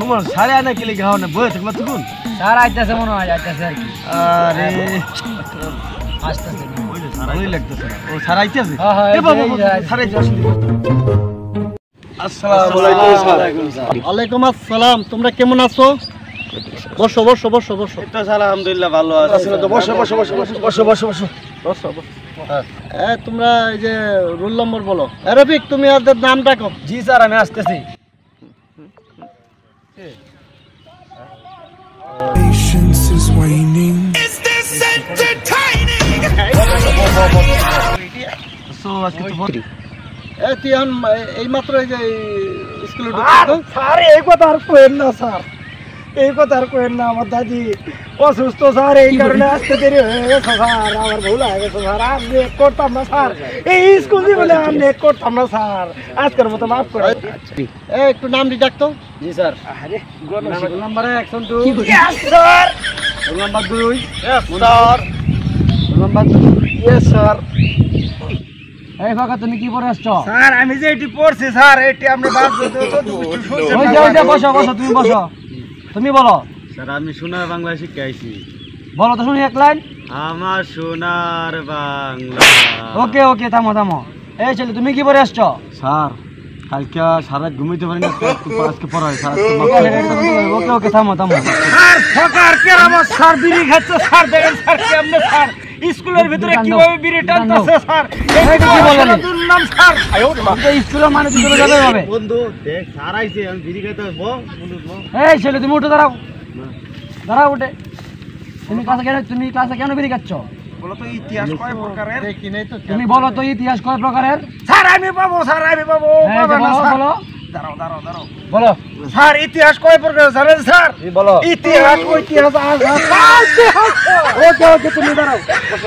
তোমার সারে আনা কি লিখা হয় না বই থাকলো তখন স্যার আইতাছে মনে হয় আইতাছে আর কি আরে আসতেছে ওই যে সারাই লাগতেছে ও সারা আইতাছে হ্যাঁ, হ্যাঁ, এ বাবা এই যে, সারা আইতাছে আসসালামু আলাইকুম স্যার ওয়ালাইকুম আসসালাম। তোমরা কেমন আছো? বসো বসো বসো বসো। তো স্যার আলহামদুলিল্লাহ ভালো আছি তো বসো বসো বসো বসো বসো বসো বসো তোমরা এই যে রোল নম্বর বলো। রফিক, তুমি ওদের নাম ডাকো। জি স্যার আমি আসতেছি Patience is waning. সো আজকে তো তুই এখন এই মাত্র এই যে স্কুলে ঢুকছো? স্যার এই কথা আর কইেন না স্যার, এই কথা আর কইেন না। আমার দাদি অসুস্থ স্যার, এই কারণে আসতে দেরি হয়ে গেছে স্যার। আমার ভুল হয়ে গেছে স্যার, আমি করতাম না স্যার, এই স্কুল জীবনে আমি করতাম না স্যার। আজকের মতো মাফ করে একটু নাম ডাকতো। জি স্যার আরে roll number 1 2 yes sir, roll number 2 yes sir, roll number 2 yes sir. এই ফাঁকা তুমি কি পরে আসছো? স্যার আমি যে এটি পড়ছি স্যার, এটি আপনি বাদ দিতে তো শুনছেন ওই যে বসো বসো, তুমি বসো, তুমি বলো। স্যার আমি সোনার বাংলা শিখে আইছি। বলো তো শুনি এক লাইন। আমার সোনার বাংলা। ওকে ওকে, থামো থামো। এই ছেলে তুমি কি পরে আসছো? স্যার কালকে সারা ঘুমাইতে পারি না, আজকে পড়াই স্যার। ওকে ওকে, থামো থামো। স্যার ফকার কেরামত স্যার বিড়ি খাচ্ছে স্যার, দেখেন স্যার কেমনে স্যার স্কুলের ভিতরে কিভাবে বিড়ি টানতেছে স্যার। এই কি বলেন? নাম স্যার আয়ো মা। স্কুলের মানে চলে যাবে হবে। বন্ধু দেখ স্যার আইছে, আমি বিড়ি খাইতে আসবো বন্ধু। এই ছেলে তুমি উঠে দাঁড়াও, দাঁড়াও উঠে। তুমি ক্লাসে কেন বিড়ি খাচ্ছ? বলো তো ইতিহাস কয় প্রকারের? দেখি নাই তো। তুমি বলো তো ইতিহাস কয় প্রকারের? স্যার আমি পাবো, স্যার আমি পাবো। হ্যাঁ, পাবে না, বলো স্যার। বলো দাঁড়াও দাঁড়াও দাঁড়াও। বলো। স্যার ইতিহাস কয় প্রকার জানেন স্যার? বলো। ইতিহাস ঐতিহাস। ওকে ওকে তুমি দাঁড়াও।